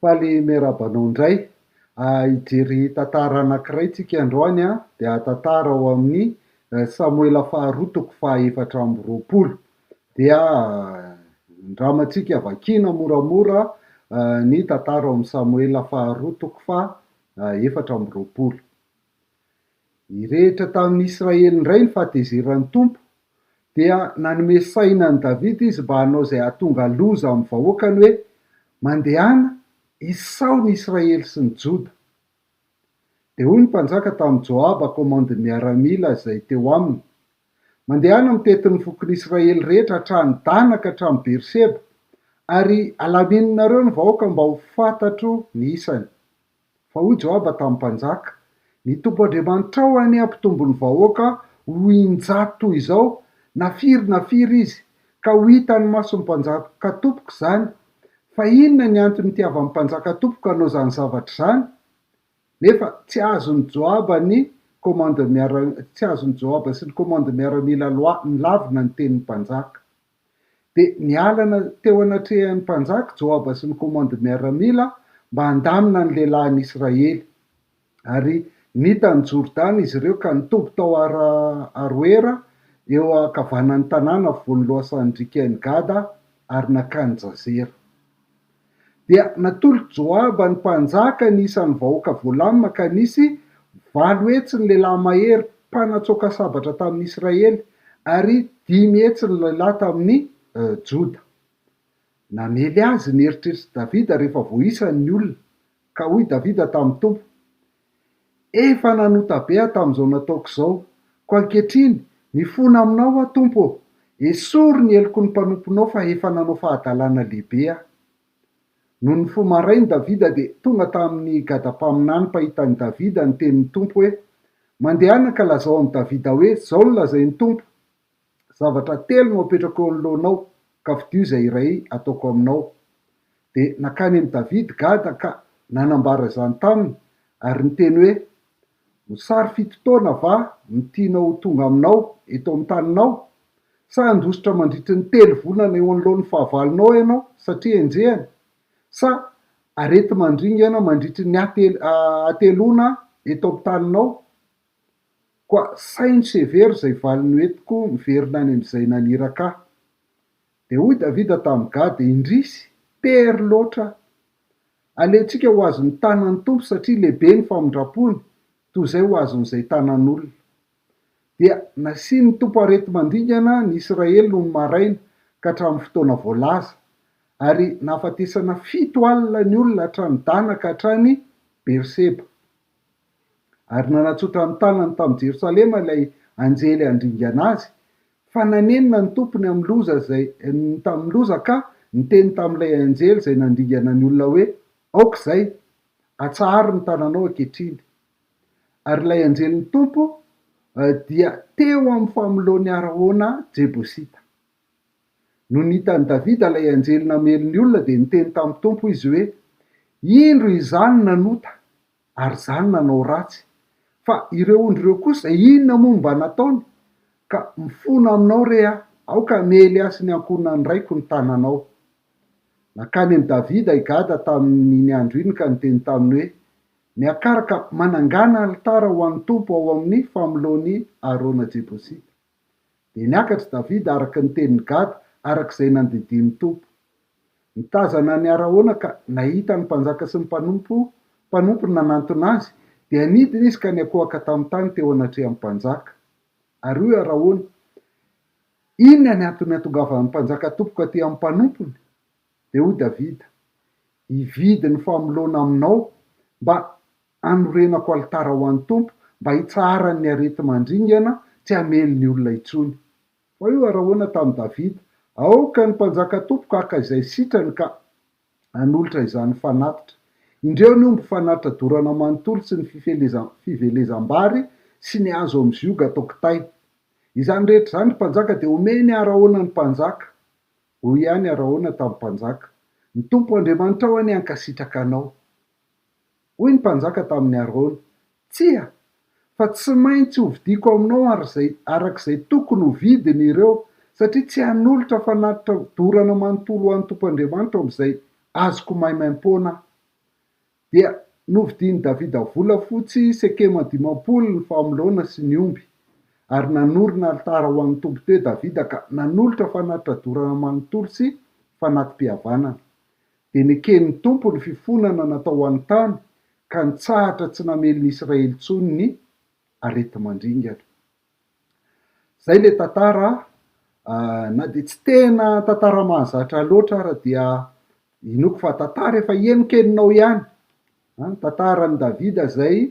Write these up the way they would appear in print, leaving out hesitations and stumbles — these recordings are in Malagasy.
Faly miarabanao indray. Hijery tantara anankiray tsika androany dia tantara ao amin'ny Samoela faharoa toko fahaefatra amby roapolo. Dia ndramatsika vakiana moramora ny tantara ao amin'ny Samoela faharoa toko fahaefatra amby roapolo. Hirehitra tamin'ny Israely indray ny fahatezeran'ny Tompo dia nanome saina an'i Davida izy mba hanao izay hahatonga loza amin'ny vahoakany hoe mandehana isaony Israely sy ny Joda. Dia hoy ny mpanjaka tamin'i Joaba kômandy miaramila izay teo aminy: mandehana mitety ny fokon'ny Israely rehetra hatrany Dana ka hatrany Berseba, ary alaminareo ny vahoaka mba ho fantatro ny isany. Fa hoy Joaba tamin'ny mpanjaka: ny Tompoandriamanitra ao any hampitombo ny vahoaka ho injato toy izao, nafiry izy, ka ho hitan'ny mason'ny mpanjaka tompoko izany. Fa inona ny antony itiavan'ny mpanjaka tompoko hanao izany zavatra izany? Nefa tsy azon'ny Joaba sy ny kômandy miaramila nilavina ny tenin'ny mpanjaka. Dia nialana teo anatrehan'ny mpanjaka Joaba sy ny kômandy miaramila mba handamina ny lehilahin'ny Israely. Ary nitany Jordana izy ireo ka nitombo tao Aroera eo ankavanan'ny tanàna afovoan'ny lohasan'Andrika Gada ary nakany Jazera. Dia natoloky Joaba ny mpanjaka ny isan'ny vahoaka voalamina ka nisy 8 hetsy ny lehilahy mahery mpanatsoaka sabatra tamin'ny Israely ary 5 hetsy ny lehilahy tamin'ny Joda. Namely azy ny eritreritry Davida rehefa voaisany olona, ka hoy Davida tamin'ny Tompo: efa nanota be tamin'izao nataoko izao, ko ankehitriny mifona aminao Tompo, esory ny heloko ny mpanomponao fa efa nanao fahadalàna lehibe. Noho ny fomarainy Davida dia tonga tamin'ny gadam-paminany mpahitan'i Davida ny tenin'ny Tompo hoe: mandehana ka lazao amin'ny Davida hoe zao no lazain'ny Tompo, zavatra 3 no apetrako eo anoloanao, ka fidio izay iray ataoko aminao. Dia nakany amin'ny Davida Gada ka nanambara izany taminy ary niteny hoe: mosary fitotoana va no tianao tonga aminao eto amin'ny taninao? Sa handositra mandritry ny 3 volana eo anoloan'ny fahavalonao ianao satria enjehana? Sa arety mandringana mandritry ny ateloana eto amin'ny taninao? Koa saino severo izay valiny hoentiko miverina any amin'izay naniraka ahy. Dia hoy Davida tamin'ny Gada: indrisy, tery loatra, aleontsika ho azon'ny tanan'ny Tompo satria lehibe ny famindrapony, toy izay ho azon'izay tanan'olona. Dia nasiany Tompo arety mandringana ny Israely noho ny maraina ka hatramin'ny fotoana voalaza, ary nahafatesana 7 alina ny olona hatrany Dana ka hatrany Berseba. Ary nanatsotra ny tanany tamin'ny Jerosalema ilay anjely handringana azy, fa nanenina ny tompony tamin'ny loza ka niteny tamin'ilay anjely izay nandringana ny olona hoe: aok'izay, atsahary ny tananao ankehitriny. Ary ilay anjelin'ny Tompo dia teo amin'ny famoloan'ny Araona Jebosita. No nitan'i Davida ilay anjely namely ny olona dia niteny tamin'ny Tompo izy hoe: indro izany nanota ary izany nanao ratsy, fa ireo ondry ireo kosa inona moa mba nataony? Ka mifona aminao re aho, aoka mely ahy sy ny ankohonany raiko ny tananao. Nakany amin'ny Davida i Gada tamin'iny andro iny ka niteny taminy hoe: miakaraka manangana alitara ho an'ny Tompo ao amin'ny famoloan'ny Araona Jebosita. Dia niakatra Davida araka ny tenin'ny Gada, arak'izay nandidin'ny Tompo. Nitazana ny Araona ka nahita ny mpanjaka sy ny mpanompo nanantona azy, dia nidina izy ka niakohaka tamin'ny tany teo anatrehan'ny mpanjaka. Ary hoy Araona: inona ny antony hatongavan'ny mpanjaka tompoka aty amin'ny mpanompony? Dia hoy Davida: hividy ny famoloana aminao mba hanorenako alitara ho an'ny Tompo, mba hitsaharany ny arety mandringana, tsy hamely ny olona intsony. Fa io Araona tamin'ny Davida: aoka ny mpanjaka tompoka haka izay sitrany ka hanolotra izany fanatitra. Indreo ny omby fanatitra dorana manontolo sy ny fivelezam-bary sy ny hazo amin'ny zioga atao kitay. Izany rehetra izany ny mpanjaka dia omeny Araona ny mpanjaka. Hoy ihany Araona tamin'ny mpanjaka: ny Tompoandriamanitra ao any hankasitraka anao. Hoy ny mpanjaka tamin'ny Araona: tsia, fa tsy maintsy hovidiako aminao arak'izay tokony ho vidiny ireo, satria tsy hanolotra fanatitra dorana manontolo ho an'ny Tompoandriamanitra amin'izay azoko maimaim-poana. dia novidiny Davida volafotsy Sekema 10 ny famolona sy ny omby, ary nanorina altara ho an'ny tompo teo Davida ka nanolotra fanatradorana manontolo sy fanatim-pihavanana. Dia neken'ny tompo ny fifonana natao an'ny tany ka nitsahatra tsy namelon'ny Israely intsony ny areti-mandringana. Zay le tantara, na dia tsy tena tantara mahazatra loatra ara dia inoko fa tantara efa henonkeninao ihany. Tantaran'i Davida zay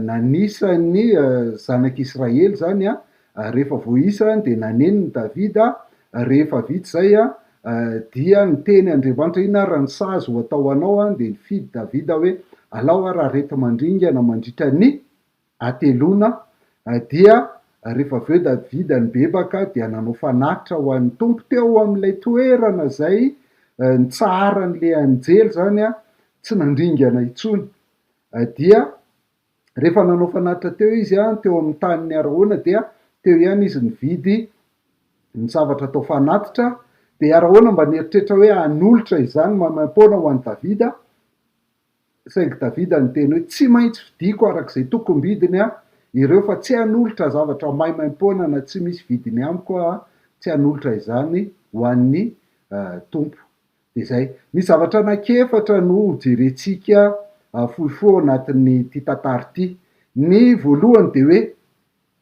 nanisany zanak'Israely zany rehefa voaisa dia naneniny Davida, rehefa vita zay dia niteny Andriamanitra ina raha ny sazy ho atao anao dia nifidy Davida hoe alao raha areti-mandringana mandritra ny atelona, dia rehefa aveo Davida nibebaka dia nanao fanatitra ho an'ny tompo teo amin'ilay toerana zay nitsaharan'le anjely zany tsy nandringana intsony. Dia rehefa nanao fanatitra teo izy teo amin'ny taniny arahoana dia teo ihany izy nividy ny zavatra atao fanatitra, dia arahoana mba nieritreritra hoe hanolotra izany mamaimpoana ho an'ny Davida, saingy Davida niteny hoe tsy maintsy vidiko arak'izay tokom-bidiny ireo fa tsy hanolotra zavatra maimaimpoana na tsy misy vidiny amiko tsy hanolotra izany ho an'ny tompo. Dia zay, ny zavatra anankiefatra no jerentsika fohifohy anatin'ny ty tantara ty. Ny voalohany dia hoe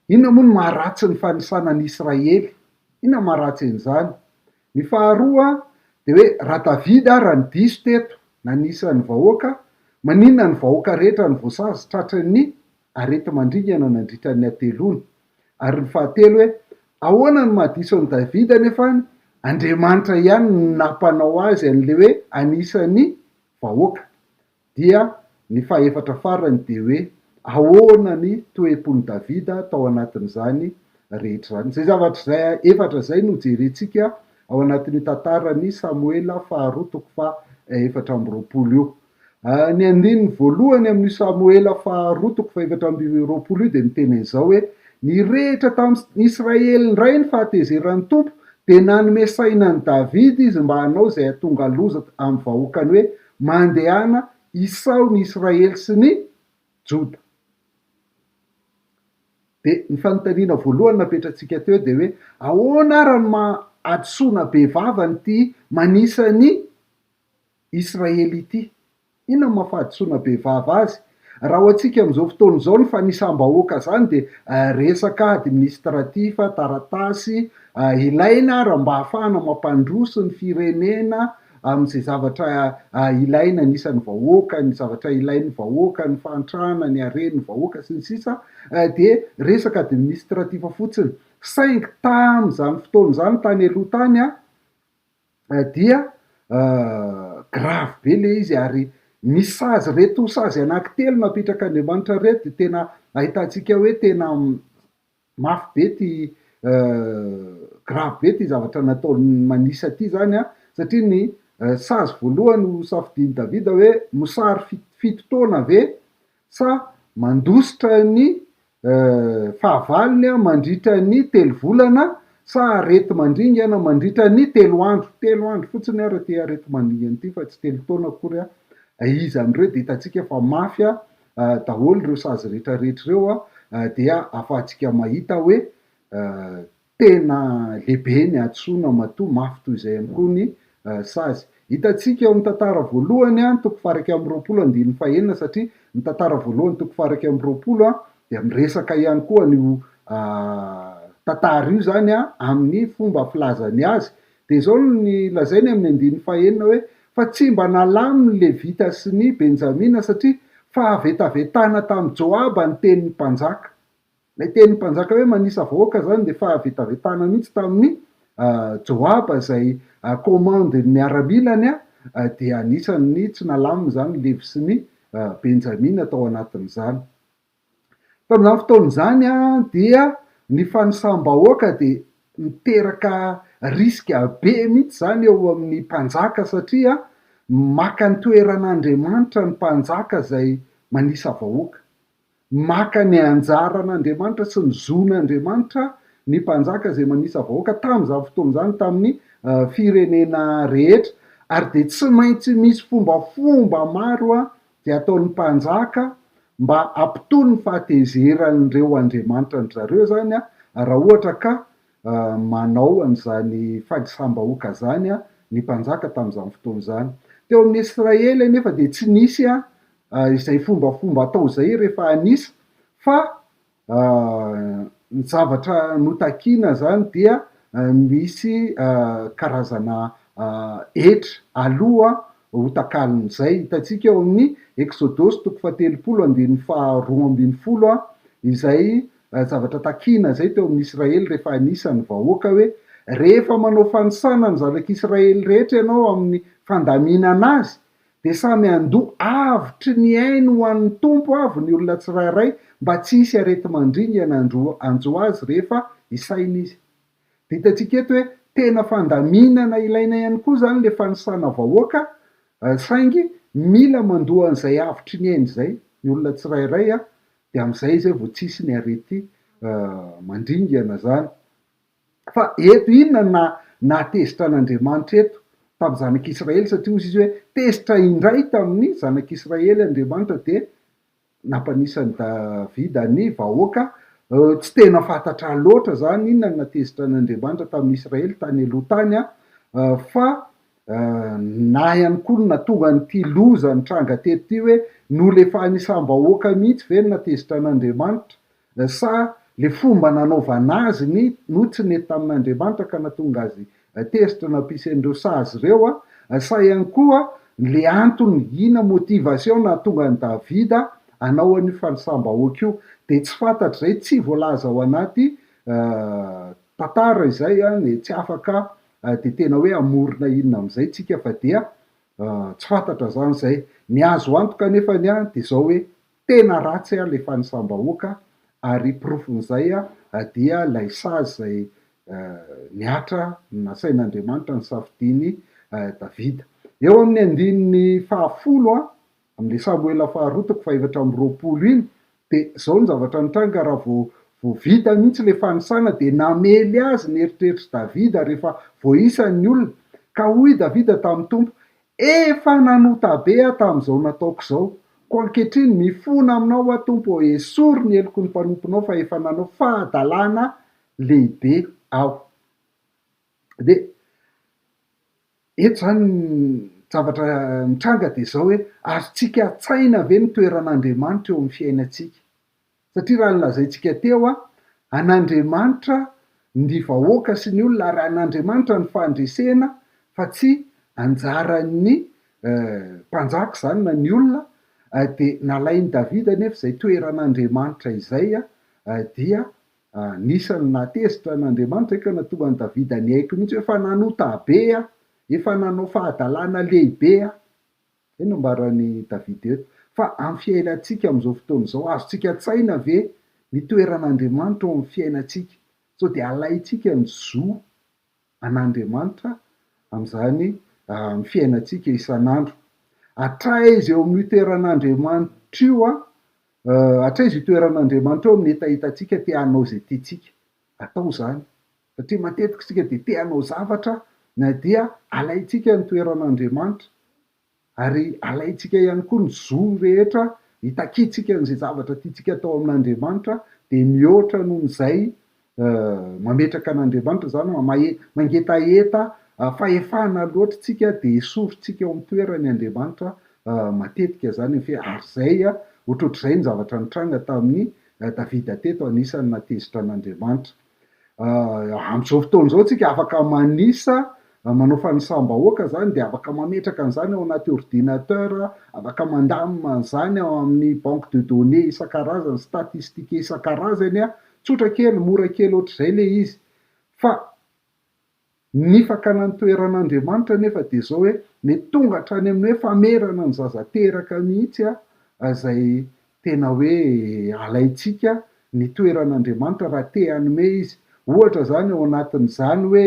inona moa no maharatsy ny fanisanan'ny Israely, inona maharatsy an'izany? Ny faharoa dia hoe raha Davida raha ny diso teto nanisan'ny vahoaka, maninona ny vahoaka rehetra ny voasazy tratran'ny areti-mandringana nandritra ny atelona? Ary ny fahatelo hoe ahoana ny mahadiso an'i Davida nefany Andriamanitra ihany nampanao azy an'le hoe anisan'ny vahoaka? Dia ny fahaefatra farany dia hoe ahoana ny toe-pon'i Davida tao anatin'izany rehetra zany. Zay zavatra zay efatra zay no jerentsika ao anatin'ny tantaran'ny Samoela 2:4 io. Ny andininy voalohany amin'ny Samoela 2:4 io dia miteny an'izao hoe ny rehetra tamin'ny Israely indray ny fahatezeran'ny tompo dia nanome sainan'i Davida izy mba hanao zay atonga loza amin'ny vahoakany hoe mandehana isao ny Israely sy ny Joda. Dia ny fanontaniana voalohany napetratsika teo dia hoe ahoana raha ny adsoina be vavany ty manisany Israely ity? Inona ny mampahadisoana be vava azy? Raha ho antsika amin'izao fotoana izao ny fanisam-bahoaka zany dia resaka administrativa, taratasy ilaina raha mba hahafahana mampandroso ny firenena amin'izay zavatra ilaina anisan'ny vahoaka, ny zavatra ilain'ny vahoaka, ny fantrana, ny haren'ny vahoaka sy ny sisa, dia resaka administrativa fotsiny. Saingy tamin'izany fotoana izany tany aloha tany dia grave be le izy, ary misy sazy reto, sazy anankitelo napetraka Andriamanitra reto, dia tena ahitantsika hoe tena mafy be ty grave be ty zavatra nataony manisa ty zany satria ny sazy voalohany ho safidian'i Davida hoe mosary fito taona ve sa mandositra ny fahavalony mandritra ny 3 volana sa areti-mandringana mandritra ny 3 andro. 3 andro fotsiny raha ty areti-mandringana ty fa tsy 3 taona akory izy amin'ireo. Dia hitantsika fa mafy daholo ireo sazy rehetrarehetra ireo dia ahafahantsika mahita hoe tena lehibe ny antsoina matoa mafy toy izay ihany koa ny sazy. Hitantsika eo amin'ny tantara voalohany 2:20 satria ny tantara voalohany 2:20 dia miresaka ihany koa ny tantara io zany amin'ny fomba filazany azy. Dia izao ny lazainy amin'ny 2:9 hoe fa tsy mba nalamy ny Levita sy ny Benjamina satria fahavetavetana tamin'i Joaba ny tenin'ny mpanjaka. Ilay tenin'ny mpanjaka hoe manisa vahoaka zany dia fahavetavetana mihitsy tamin'ny Joaba izay komandiny miaramilany dia anisan'ny tsy nalaminy zany Levi sy ny Benjamina tao anatin'izany. Tamin'izany fotoana izany dia ny fanisam-bahoaka dia miteraka riska be mihitsy zany eo amin'ny mpanjaka satria maka ny toeran'Andriamanitra ny mpanjaka zay manisa vahoaka, maka ny anjaran'Andriamanitra sy ny zon'Andriamanitra ny mpanjaka zay manisa vahoaka tamin'izany fotoana izany tamin'ny firenena rehetra, ary dia tsy maintsy misy fombafomba maro de ataon'ny mpanjaka mba ampitony ny fahatezerandreo Andriamanitra ny zareo zany a raha ohatra ka manao an'izany fahadisambahoaka zany a ny mpanjaka tam'izany fotoana zany. Teo amin'ny Israely nefa de tsy nisy izay fombafomba atao zay rehefa anisa fa ny zavatra notakiana zany dia misy karazana hetra aloha hotakalon'izay. Hitantsika eo amin'ny Exodosy 7:12-15 izay zavatra takiana zay teo amin'ny Israely rehefa anisa ny vahoaka hoe rehefa manao fanisana ny zanak'Israely rehetra ianao amin'ny fandaminana azy de samy andoha avitry ny ainy ho an'ny tompo avy ny olona tsirairay mba tsy hisy arety mandringana anjo azy rehefa isaina izy. De hitantsika eto hoe tena fandaminana ilaina ihany koa zany le fanisana vahoaka saingy mila mandoa an'izay avitry ny ainy zay ny olona tsirairay de am'izay izy vao tsisy ny arety mandringana zany. Fa eto inona natezitra an'Andriamanitra eto tamin'ny zanak'Israely satria ozy izy hoe tezitra indray tamin'ny zanak'Israely Andriamanitra de nampanisany Davida ny vahoaka. Tsy tena fantatra loatra zany inona natezitra an'Andriamanitra tamin'ny Israely tany aloha tany fa na ihany koa no natonga nyty loza nitranga tety hoe no le fanisam-bahoaka mihitsy ve no natezitra an'Andriamanitra sa le fomba nanaovana azy no tsy nety tamin'Andriamanitra ka natonga azy tezitra nampisy an'ireo sazy ireo sa ihany koa le antony ina motivation nahatonga any Davida hanao an'io fanisam-bahoaka io de tsy fantatra zay, tsy voalaza ao anaty tantara izay de tsy afaka de tena hoe amorona inona am'izay tsika fa dia tsy fantatra zany zay. Ny azo antoka nefany de zao hoe tena ratsy le fanisam-bahoaka ary profon'izay dia lay sazy zay niatra nasain'Andriamanitra ny safidiny Davida. Eo amin'ny andininy 10 am'le Samuela 2:220 iny de zao ny zavatra nitranga raha vao vita mihitsy le fanisana de namely azy nieritreritry Davida rehefa vao isan'ny olona ka hoy Davida tamin'ny tompo efa nanota be tam'izao nataoko zao ko ankehitriny mifona aminao tompo esory ny eloko ny mpanomponao fa efa nanao fahadalàna lehibe aho. De eto zany zavatra nitranga de zao hoe azontsika tsaina ve ny toeran'Andriamanitra eo amin'ny fiainatsika satria raha nolazaintsika teo an'Andriamanitra ny vahoaka sy ny olona ary an'Andriamanitra ny fandresena fa tsy anjaran'ny mpanjaka zany na ny olona de nalainy Davida nefa zay toeran'Andriamanitra izay dia nisany natezitra an'Andriamanitra ka natonga any Davida niaiky mihitsy hoe efa nanota be efa nanao fahadalàna lehibe zay nambaran'ny Davida eto. Fa amin'ny fiainatsika am'izao fotoana zao azontsika tsaina ve ny toeran'Andriamanitra eo amin'ny fiainatsika sao de alaitsika ny zo an'Andriamanitra am'izany amin'ny fiainatsika isan'andro. Atraiza eo amin'ny toeran'Andriamanitra io atraiza io toeran'Andriamanitra eo amin'ny etahitantsika te hanao zay tiantsika atao zany satria matetika sika de te hanao zavatra na dia alaitsika ny toeran'Andriamanitra ary alaitsika ihany koa ny zo rehetra hitakitsika n'izay zavatra tiantsika atao amin'Andriamanitra de mihoatra noho n'izay mametraka an'Andriamanitra zany mangetaeta fahefana loatra tsika de esorintsika eo amin'ny toerany Andriamanitra matetika zany ary zay ohatrohatr'izay ny zavatra nitranga tamin'ny Davida teto anisany natezitra an'Andriamanitra. Am'izao fotoana zao tsika afaka manisa manao fanisam-bahoaka zany de afaka mametraka an'izany ao anaty ordinateur afaka mandamina an'izany ao amin'ny banque de données isan-karazany statistique isan-karazany tsotra kely mora kely ohatr'izay le izy fa ny fakanany toeran'Andriamanitra nefa de zao hoe mety tonga hatrany amin'ny hoe famerana ny zaza teraka mihitsy zay tena hoe alaitsika ny toeran'Andriamanitra raha te hanome izy. Ohatra zany ao anatin'izany hoe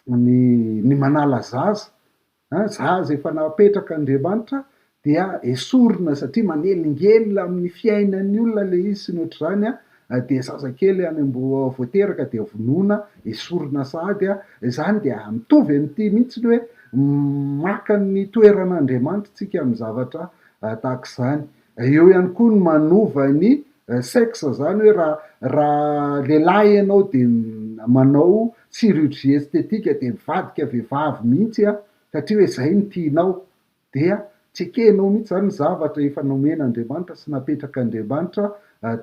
ny manala zaza efa napetraka Andriamanitra dia esorina satria manelingelina amin'ny fiainan'ny olona le izy sy ny ohatr'izany de zazakely any mbo voateraka de vonoina esorina sahady zany de mitovy amin'ity mihitsy hoe maka ny toeran'Andriamanitra tsika amin'ny zavatra tahaka izany. Eo ihany koa ny manova ny sexe zany hoe raha lehilahy ianao de manao chirurgie estetika de mivadika vehivavy mihitsy satria hoe zay no tianao, dia tsekenao mihitsy zany ny zavatra efa nomen'Andriamanitra sy napetrak'Andriamanitra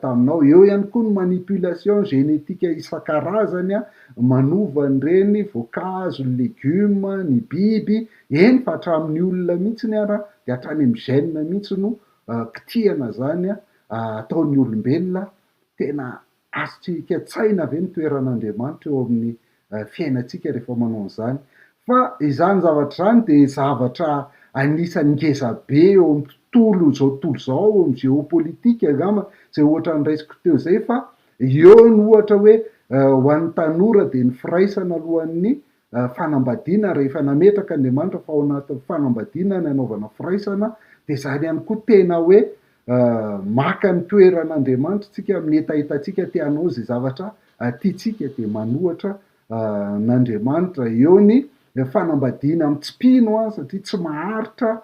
taminao. Eo ihany koa ny manipulation génétique isan-karazany manova an'ireny voankazo, ny legioma, ny biby, eny fa hatramin'ny olona mihitsiny de hatrany amin'ny gène mihitsy no kitihana zany ataon'ny olombelona. Tena azotsika tsaina ve ny toeran'Andriamanitra eo amin'ny fiainantsika rehefa manao an'izany. Fa izany zavatra zany de zavatra anisan'ny ngeza be eo amin'ny tontolo zao eo amin'ny géopolitique angamba, zay ohatra nyraisiko teo zay, fa eo ny ohatra hoe ho an'ny tanora de ny firaisana alohan'ny fanambadiana rehefa nametraka Andriamanitra fa ao anatin'ny fanambadiana ny anaovana firaisana, de zany ihany koa tena hoe maka ny toeran'Andriamanitra tsika amin'ny etahitantsika te hanao zay zavatra tiantsika de manohatra n'Andriamanitra. Eo ny fanambadiana amin'ny tsipino satria tsy maharitra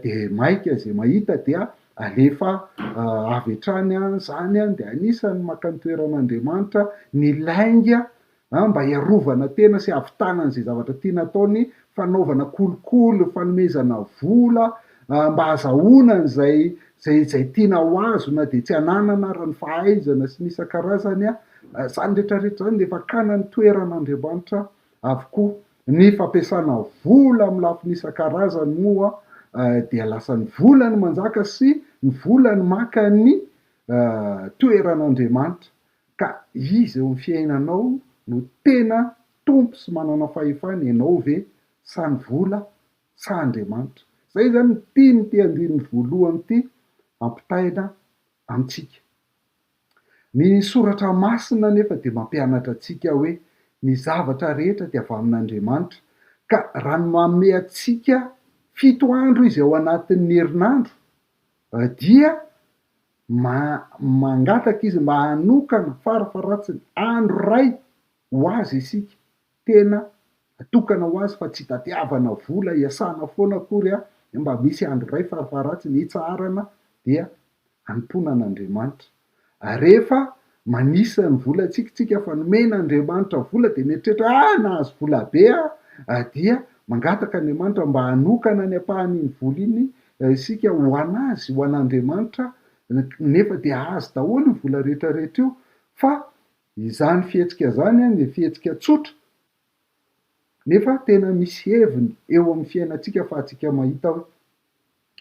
de maika zay mahita dia alefa avy hatrany zany de anisan'ny maka ny toeran'Andriamanitra ny lainga mba hiarovana tena sy ahavitana an'izay zavatra tiana ataony fanaovana kolokolo, fanomezana vola mba hahazahoana an'izay zay tiana ho azo na de tsy ananana ary ny fahaizana sy ny isan-karazany zany rehetrarehetra zany de efa akana ny toeran'Andriamanitra avokoa. Ny fampiasana vola amin'ny lafiny isan-karazany moa dia lasa ny vola ny manjaka sy ny vola ny maka ny toeran'Andriamanitra, ka izy eo amin'ny fiainanao no tena tompo sy manana fahefana, ianao ve sa ny vola sa Andriamanitra? Zay zany ny ty andininy voalohany ty ampitaina amintsika. Ny soratra masina nefa de mampianatra antsika hoe ny zavatra rehetra de avy amin'Andriamanitra, ka raha ny manome atsika 7 andro izy ao anatin'ny herinandro dia mangataka izy mba hanokana farafaratsiny andro ray ho azy isika, tena atokana ho azy fa tsy tadiavana vola hiasana foana akory mba misy andro ray farafaratsiny hitsarana dia hanomponan'Andriamanitra. Rehefa manisa ny vola tsika fa nomen'Andriamanitra vola de mieritreritra nahazo vola be dia mangataka Andriamanitra mba hanokana ny ampahan'iny vola iny isika ho anazy, ho an'Andriamanitra, nefa de azo daholo ny vola rehetrarehetra io, fa izany fihetsika zany ny fihetsika tsotra, nefa tena misy heviny eo amin'ny fiainantsika fa atsika mahita hoe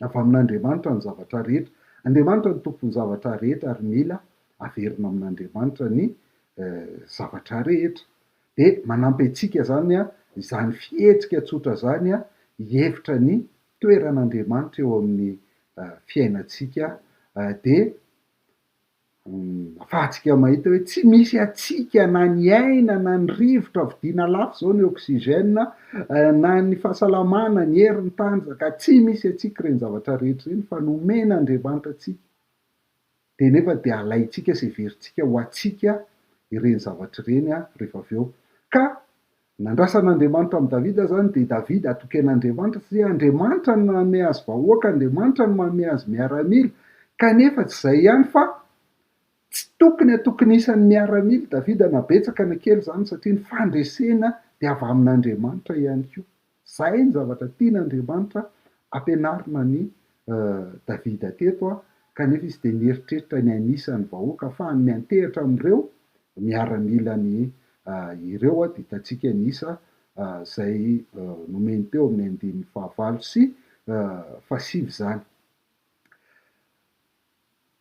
avy amin'Andriamanitra ny zavatra rehetra. Andriamanitra ny tompon'ny zavatra rehetra ary mila averina amin'Andriamanitra ny zavatra rehetra. De manampy antsika zany izany fihetsika tsotra zany hihevitra ny toeran'Andriamanitra eo amin'ny fiainantsika, de ahafahantsika mahita hoe tsy misy atsika na ny aina na ny rivotra vidiana lafo zao ny oxygène na ny fahasalamana, ny hery, ny tanjaka, tsy misy atsika reny zavatra rehetra reny fa nomen'Andriamanitra atsika, de nefa de alaitsika sy heverintsika ho atsika ireny zavatra ireny rehefa avy eo. Ka nandrasan'Andriamanitra amin'i Davida zany de Davida atoky an'Andriamanitra satria Andriamanitra no manome azy vahoaka, Andriamanitra no manome azy miaramila, kanefa tsy zay ihany fa tsy tokony atokisany miaramila Davida na betsaka na kely zany satria ny fandresena de avy amin'Andriamanitra ihany koa. Zay ny zavatra tian'Andriamanitra ampianarina ny Davida teto kanefa izy de nieritreritra ny anisany vahoaka fa ny antehitra amin'ireo miaramila ny ireo de hitantsika ny isa zay nomeny teo amin'ny 5 sy 7 zany.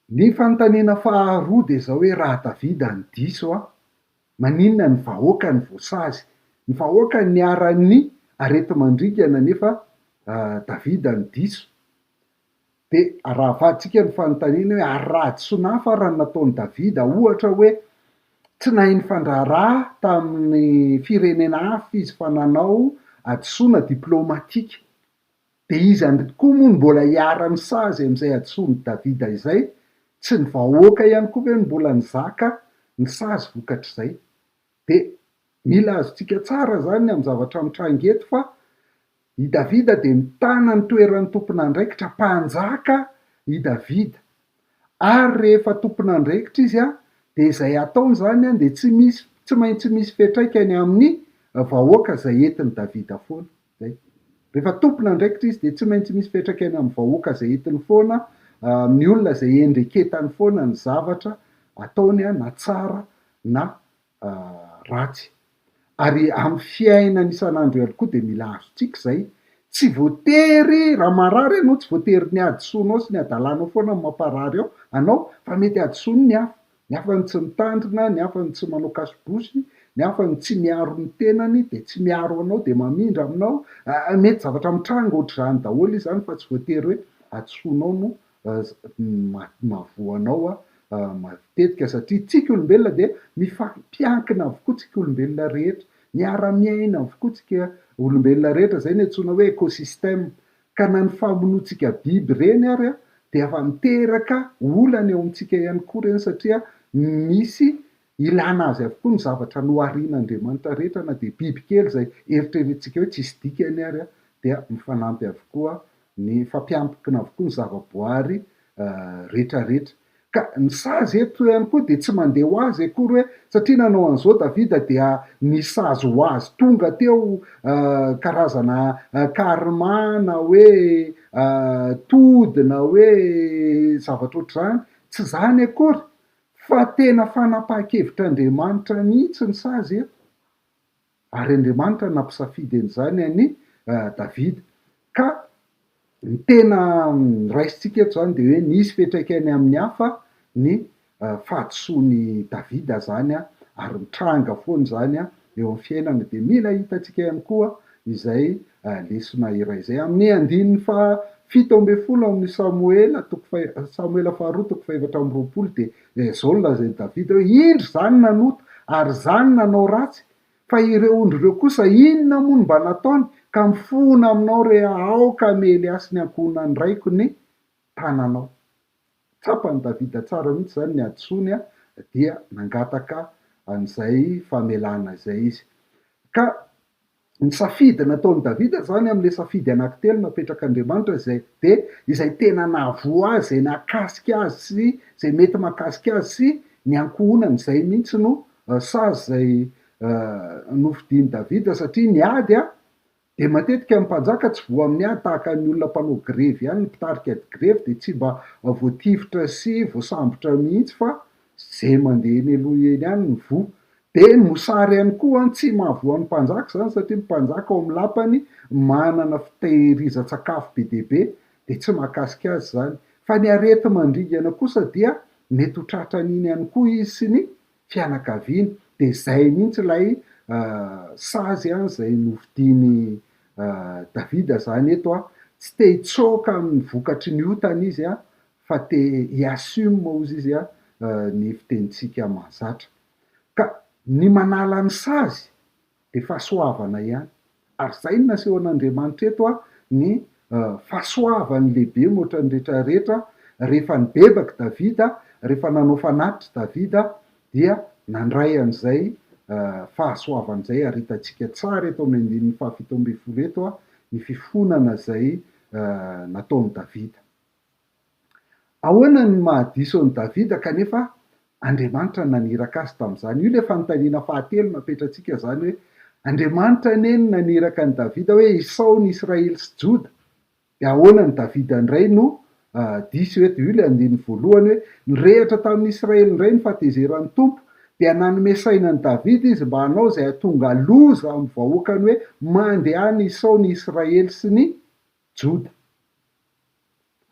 Ny fanontaniana faharoa de zao hoe raha Davida ny diso maninona ny vahoaka ny voasazy? Ny vahoaka niara-ny areti-mandringana nefa Davida ny diso. De raha avaditsika ny fanontaniana hoe ary raha disonafa raha nataon'i Davida ohatra hoe tsy nahiny fandraharaha tamin'ny firenena hafa izy fa nanao adisoana diplomatika, de izy koa moa mbola hiara-misazy amin'izay adisoan'i Davida izay, tsy ny vahoaka ihany koa ve no mbola nizaka ny sazy vokatr'izay. De mila azontsika tsara zany amin'ny zavatra mitrangy eto fa I Davida de mitana ny toeran'ny tompon'andraikitra mpanjaka i Davida, ary rehefa tompon'andraikitra izy a de izay ataony zany a de tsy maintsy misy fiatraikany amin'ny vahoaka zay entiny Davida foana zay. Rehefa tompon'andraikitra izy de tsy maintsy misy fiatraikany amin'ny vahoaka zay entiny foana, ny olona zay endreketany foana ny zavatra ataony a na tsara na ratsy. Ary amin'ny fiainana isan'andro ihany koa de mila azontsika zay, tsy voatery raha marary ianao tsy voatery ny adisoanao sy ny adalanao foana ny mamparary anao, fa mety adisoany ny hafa ny tsy mitandrina, ny hafa ny tsy manao kasibosy, ny hafa ny tsy miaro ny tenany de tsy miaro anao de mamindra aminao, mety zavatra mitranga ohatr'izany daholo izy zany fa tsy voatery hoe adisoanao no mahavoanao matetika, satria tsika olombelona de mifampiankina avokoa tsika olombelona rehetra, miara-miaina avokoa tsika olombelona rehetra, zay ny antsoina hoe ekosistema. Ka na ny famonoantsika biby reny ary a de afa miteraka olana eo amintsika ihany koa reny, satria misy ilana azy avokoa ny zavatra noharian'Andriamanitra rehetra, na de biby kely zay eritreretintsika hoe tsisy dikany ary a dia mifanampy avokoa, ny fampiankina avokoa ny zavaboary rehetrarehetra. Ka ny sazy eto ihany koa de tsy mandeha ho azy akory hoe satria nanao an'izao Davida dia nisazy ho azy tonga teo karazana karmà na hoe tody na hoe zavatra ohatr'izany, tsy zany akory, fa tena fanapahan-kevitr'Andriamanitra mihitsy ny sazy eto, ary Andriamanitra nampisafidy an'izany any Davida. Ka ny tena raisitsika eto zany de hoe nisy fiatraikany amin'ny hafa ny fahadisoan'ny Davida zany a, ary mitranga foana zany a eo amin'ny fiainana. De mila hitantsika ihany koa izay lesona iray zay amin'ny andininy fito amby folo amin'ny Samoela faharoa toko fahaefatra amby roapolo de zao no lazain'i Davida hoe indro zany nanota ary zany nanao ratsy, fa ireo ondry ireo kosa inona moa no mba nataony ka mifona aminao aoka hamely asy ny ankonany raiko ny tananao. Tsapany Davida tsara mihitsy zany ny adisoany a, dia nangataka an'izay famelana izay izy. Ka ny safidy nataon'i Davida zany am'le safidy anankitelo napetrak'Andriamanitra de izay tena nahavoa azy, zay nakasika azy sy zay mety mahakasika azy sy ny ankohonany, zay mihitsy no sazy zay nofidian'i Davida, satria ny ady a de matetika ny mpanjaka tsy voa amin'ny ady tahaka ny olona mpanao grevy ihany, ny mpitarika grevy de tsy mba voatifitra sy voasambotra mihitsy fa zay mandeha eny aloha eny ihany ny voa. De ny mosary ihany koa tsy mahavoa ny mpanjaka zany, satria ny mpanjaka ao amin'ny lapany manana fitehiriza-tsakafo be dia be de tsy mahakasika azy zany, fa ny arety mandringana kosa dia mety ho tratran'iny ihany koa izy sy ny fianakaviany. De zay mihitsy lay sazy zay nofidian'i Davida zany eto a, tsy te hitsoaka amin'ny vokatry ny otany izy a, fa te hi-assume ozy izy a ny fitenitsika mahazatra. Ka ny manala ny sazy de fahasoavana ihany, ary zay no naseho an'Andriamanitra eto a, ny fahasoavany lehibe moatra ny rehetrarehetra rehefa nibebaka Davida, rehefa nanao fanatitra Davida dia nandray an'izay fahasoavana zay, ary hitantsika tsara eto amin'ny andininy fahafito amby folo eto a, ny fifonana zay nataon'i Davida. Ahoana ny mahadiso an'i Davida kanefa Andriamanitra naniraka azy tam'izany? Io le fanontaniana fahatelo napetratsika zany hoe Andriamanitra neny naniraka an'i Davida hoe isaony Israely sy Joda. De ahoana ny Davida ndray no diso eto? Io le andininy voalohany hoe nirehatra tamin'ny Israely indray ny fahatezeran'ny Tompo, dia nanome saina an'i Davida izy mba hanao zay ahatonga loza amin'ny vahoakany hoe mandehany isaony Israely sy ny Joda.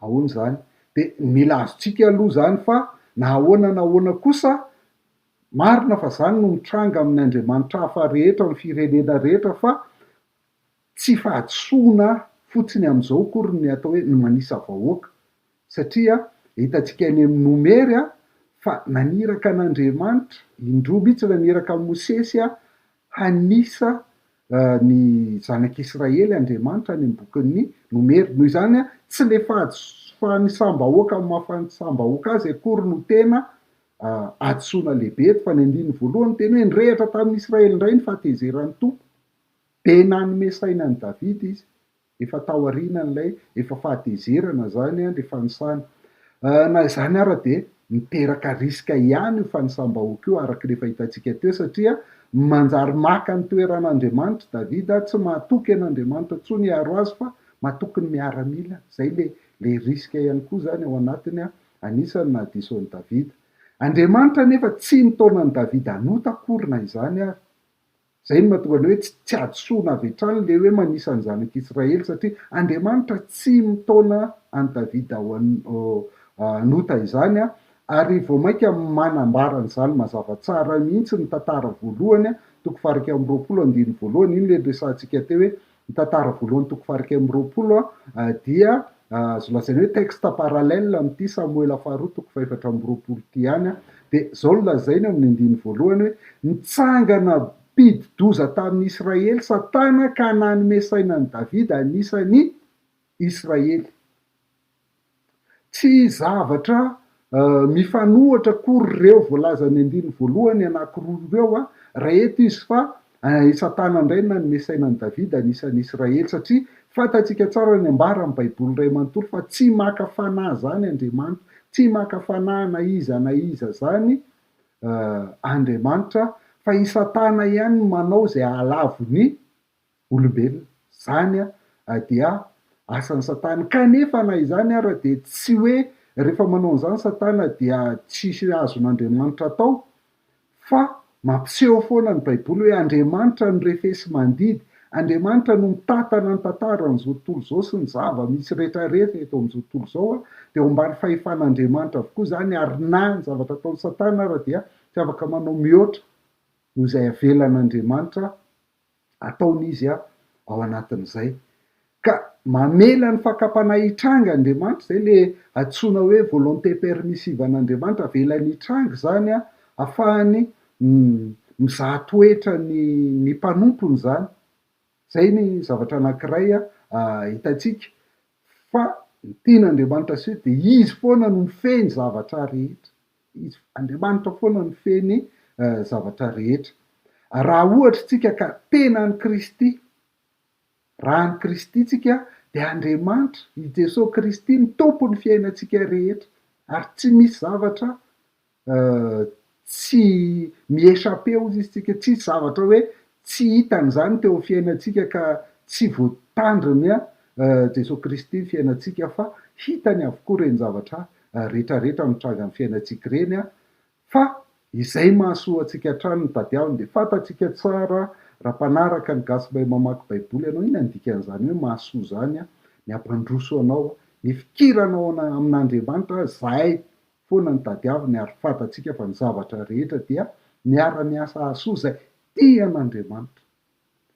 Ahoana zany? De mila azontsika aloha zany fa nahoana kosa, marina fa zany no mitranga amin'ny Andriamanitra hafa rehetra, amin'ny firenena rehetra, fa tsy fahadisoana fotsiny am'izao akory ny atao hoe ny manisa vahoaka, satria hitantsika any amin'ny Nomery a fa naniraka an'Andriamanitra, indroa mihitsy naniraka an'i Mosesy a hanisa ny zanak'Israely Andriamanitra any amin'ny bokin'ny Nomery. Noho izany a tsy le fanisam-bahoaka amin'ny mahafanisam-bahoaka azy akory no tena adisoana lehibe eto, fa ny andininy voalohany teny hoe nirehatra tamin'ny Israely indray ny fahatezeran'ny Tompo, de nanome saina an'i Davida izy efa tao aorianan'ilay efa fahatezerana zany le fanosana. Na izany ara de miteraka riska ihany io fanisambahoaka io araky le fahitantsika teo satria manjary maka ny toeran'Andriamanitra Davida, tsy mahatoky an'Andriamanitra intsony hiaro azy fa mahatoky ny miaramila. Zay le riska ihany koa zany ao anatiny anisany nahadiso an'i Davida. Andriamanitra nefa tsy nitaonan'i Davida hanota akory na izany ary. Zay no mahatonga ny hoe tsy adosoana avy hatrany le hoe manisa ny zanak'Israely satria Andriamanitra tsy mitaona an'i Davida hanota izany ary vao mainka manambara an'izany mazava tsara mihitsy ny tantara voalohany toko faha 120 iny le resahantsika teo hoe ny tantara voalohany toko faha 120 dia azo lazaina hoe texte parallèle amin'ity Samuela faharoa toko faha 420 ty ihany de zao no lazainy amin'ny andiny voalohany hoe nitsangana mpididoza tamin'ny Israely Satana ka nanome sainan'i Davida anisany Israely. Tsy zavatra mifanohitra akory ireo voalaza ny andiny voalohany anankiroa ireo raha eto izy fa Satana indray nanome sainan'i Davida anisany Israely satria fantatsika tsara ny ambara amin'ny baiboly iray manontolo fa tsy maka fanahy zany Andriamanitra, tsy maka fanahy na iza zany Andriamanitra fa i Satana ihany manao zay ahalavo ny olombelona. Zany dia asan'ny Satana kanefa na izany ara de tsy hoe rehefa manao an'izany Satana dia tsisy azon'Andriamanitra atao fa mampiseho foana ny baiboly hoe Andriamanitra no refesy mandidy, Andriamanitra no mitantana ny tantara n'izao tontolo izao sy ny zava-misy rehetrarehetra eto amin'izao tontolo izao de ho mbany fahefan'Andriamanitra avokoa zany ary na ny zavatra ataon'ny Satana ara dia tsy afaka manao mihoatra noho izay avelan'Andriamanitra ataon'izy ao anatin'izay. Ka mamela ny fakapana hitranga Andriamanitra zay le antsoina hoe volonté permissive an'Andriamanitra avelany hitranga zany ahafahany mizaha toetra ny mpanompony zany. Zay ny zavatra anankiray hitantsika fa ny tian'Andriamanitra sy de izy foana no mifehy zavatra rehetra. Izy Andriamanitra foana no mifehy zavatra rehetra. Raha ohatra tsika ka tena ny Kristy, raha ny Kristy tsika de Andriamanitra i Jesosy Kristy ny tompon'ny fiainantsika rehetra ary tsy misy zavatra tsy miesapeo izy tsika, tsy zavatra hoe tsy hitany zany teo amin'ny fiainantsika ka tsy voatandriny Jesosy Kristy ny fiainantsika fa hitany avokoa reny zavatra rehetrarehetra mitranga ny fiainantsika reny fa izay mahasoa antsika hatrany ny tadiaviny de fantatsika tsara raha mpanaraka ny gasy mahay mamaky baiboly ianao ina ny dikan'izany hoe mahasoa zany ny ampandroso anao ny fikiranao amin'Andriamanitra zahay foana ny tadiaviny ary fantatsika fa ny zavatra rehetra dia miara-miasa hasoa zay tian'Andriamanitra.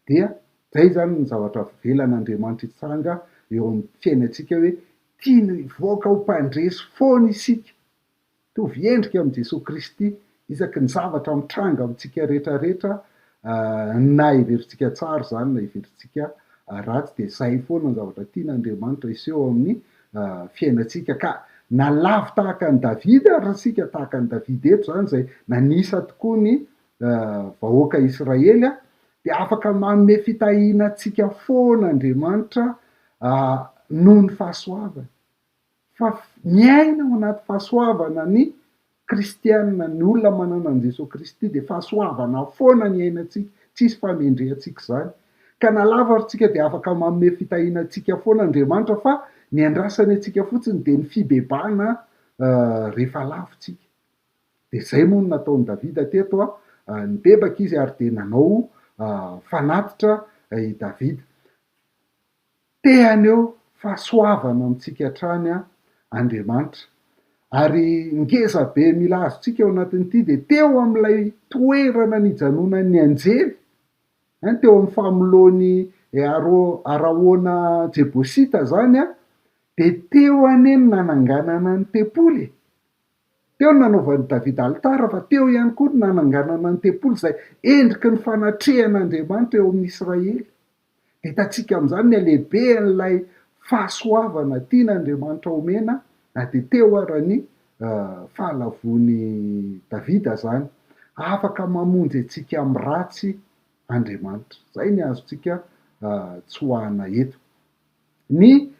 Dia zay zany ny zavatra velan'Andriamanitra hitsanga eo amin'ny fiainantsika hoe tiany hivoaka ho mpandresy foana isika tovy endrika amin'i Jesosy Kristy isaky ny zavatra mitranga amintsika rehetrarehetra na heverintsika tsara zany na heverintsika ratsy de zay foana ny zavatra tian'Andriamanitra iseho amin'ny fiainantsika ka nalavo tahaka ny Davida raha sika tahaka ny Davida eto zany zay nanisa tokoa ny vahoaka Israely de afaka manome fitahiana antsika foana Andriamanitra noho ny fahasoavana fa miaina ao anaty fahasoavana ny kristianina ny olona manana an' Jesosy Kristy de fahasoavana foana ny ainatsika tsisy famendrehantsika zany ka nalava ary tsika de afaka manome fitahiana antsika foana Andriamanitra fa ny andrasany antsika fotsiny de ny fibebahana rehefa lavitsika. De zay moa no nataon'i Davida teto nibebaka izy ary de nanao fanatitra i Davida. Tehany eo fahasoavana amintsika hatrany Andriamanitra ary ngeza be mila azontsika ao anatin'ity de teo amin'ilay toerana nijanonan'ny anjely teo amin'ny famoloany arahoana Jebosita zany de teo anie ny nananganana ny tempoly. Teo ny nanaovan'i Davida alitara fa teo ihany koa ny nananganana ny tempoly zay endriky ny fanatrehan'Andriamanitra eo amin'ny Israely. De hitantsika amin'izany ny alehiben'ilay fahasoavana tian'Andriamanitra omena de teo ara ny fahalavon'i Davida zany afaka mamonjy antsika amin'ny ratsy Andriamanitra. Zay ny azontsika tsoahana eto. Ny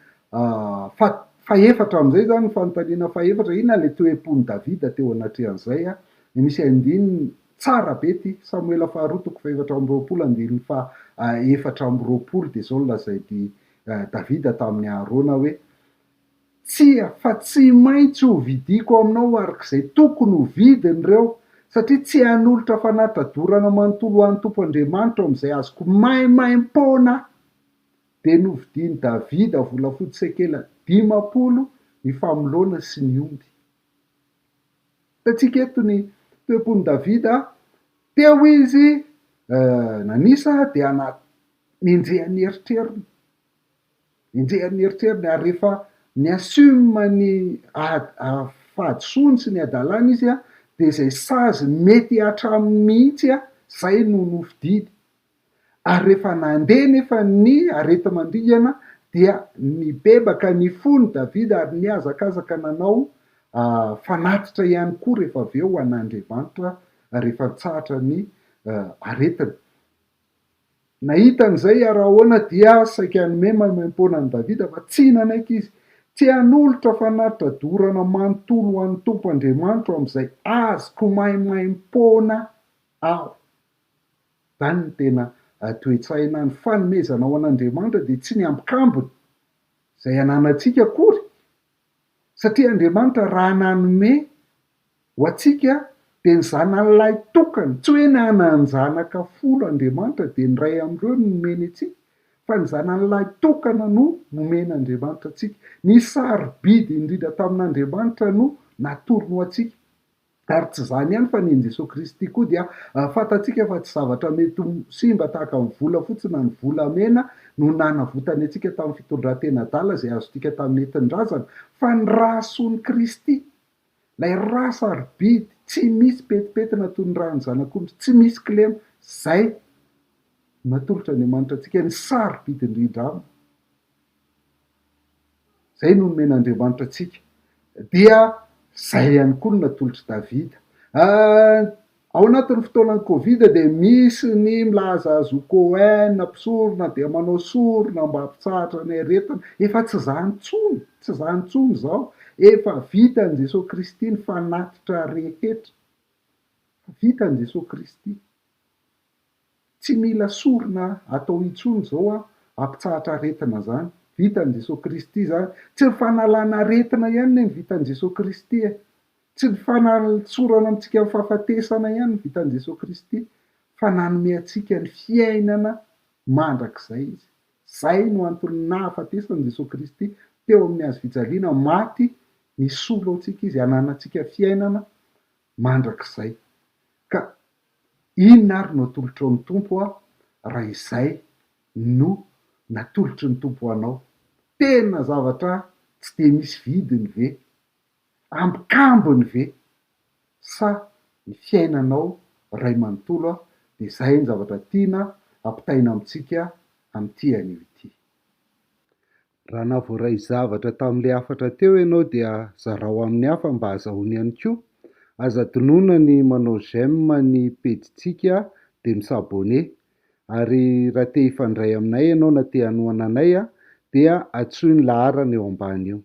faefatra am'izay zany fanontaniana faefatra, ina le toe-pony Davida teo anatrehan'izay a, misy andininy tsara be ty Samoela faharoa toko faefatra amby roapolo andininy efatra amby roapolo de zao lazainy Davida tamin'ny Arona hoe: fa tsy maintsy ho vidiko aminao arak'izay tokony ho vidiny reo, satria tsy hanolotra fanatadorana manontolo an'ny Tompo Andriamanitra am'izay azoko maimaim-pona. De novidiny Davida volafotsy sekela 50 ny famolona sy ny omby. Tatsika eto ny toe-pony Davida, teo izy nanisa de nenjehan'ny eritreriny, nenjehan'ny eritreriny ary rehefa niassume ny fahadisoany sy ny adalàna izy a, de zay sazy mety hatraminy mihitsy a, zay no nofidiany. Ary rehefa nandeha nefa ny areti-mandringana dia nibebaka ny fony Davida ary niazakazaka nanao fanatitra ihany koa rehefa avy eo an'Andriamanitra rehefa tsahatra ny aretina. Nahitan'izay raha ahoana dia saika hanome maimaim-pona any Davida fa tsy nanaiky izy, tsy hanolotra fanatadorana manontolo an'ny Tompo Andriamanitra am'izay azoko maimaim-pona aho. Zany ny tena toe-tsaina, ny fanomezana ho an'Andriamanitra de tsy ny ambikambony zay ananantsika akory, satria Andriamanitra raha nanome ho antsika de ny zanan'lay tokany, tsy hoe nanana zanaka 10 Andriamanitra de ny ray am'ireo no nomeny antsika, fa ny zanan'lay tokana no nomen'Andriamanitra antsika. Ny sarobidy indrindra tamin'Andriamanitra no natorony ho antsika. Ary tsy zany ihany fa neny Jesosy Kristy koa dia fantatsika fa tsy zavatra mety simba tahaka ny vola fotsiny na ny volamena no nanavotany antsika tamin'ny fitondran-tena-dala zay azontsika tamin'ny entin-drazana, fa ny rahasoan'i Kristy, lay rà sarobidy tsy misy petipetina toy ny ràn'ny zanak'omby, tsy misy kilema, zay natolotra Andriamanitra antsika, ny sarobidy indrindra aminy. Zay no nomen'Andriamanitra antsika. Dia zay ihany koa no natolotry Davida. Ao anatin'ny fotoanan'ny Covid de misy ny milaza azy ho Cohen mpisorona de manao sorona mba hampitsahatra ny aretina, efa tsy zany intsony, tsy zany intsony zao, efa vitan'i Jesosy Kristy ny fanatitra rehetra, vitan'i Jesosy Kristy. Tsy mila sorona atao intsony zao hampitsahatra aretina zany, vitan'i Jesosy Kristy zany. Tsy ny fanalana aretina ihany ny vitan'i Jesosy Kristy tsy ny sorana amintsika amin'ny fahafatesana ihany ny vitan'i Jesosy Kristy, fa nanome antsika ny fiainana mandrakizay izy. Zay no antony nahafatesan'i Jesosy Kristy teo amin'ny hazofijaliana, maty nisolo antsika izy, hananantsika fiainana mandrakizay. Ka inona ary no atolotry ny Tompo raha izay no natolotry ny Tompo anao? Tena zavatra tsy de misy vidiny ve? Ambikambony ve? Sa ny fiainanao ray manontolo de zay ny zavatra tiana ampitaina amintsika amin'ity anio ity. Raha nahavoaray zavatra tamin'le hafatra teo ianao dia zarao amin'ny hafa mba azahoany ihany koa. Aza donona ny manao j'aime ny pejitsika de misabone. Ary raha te hifandray aminay ianao na te hanoana anay dia atsoy ny laharana eo ambany eo.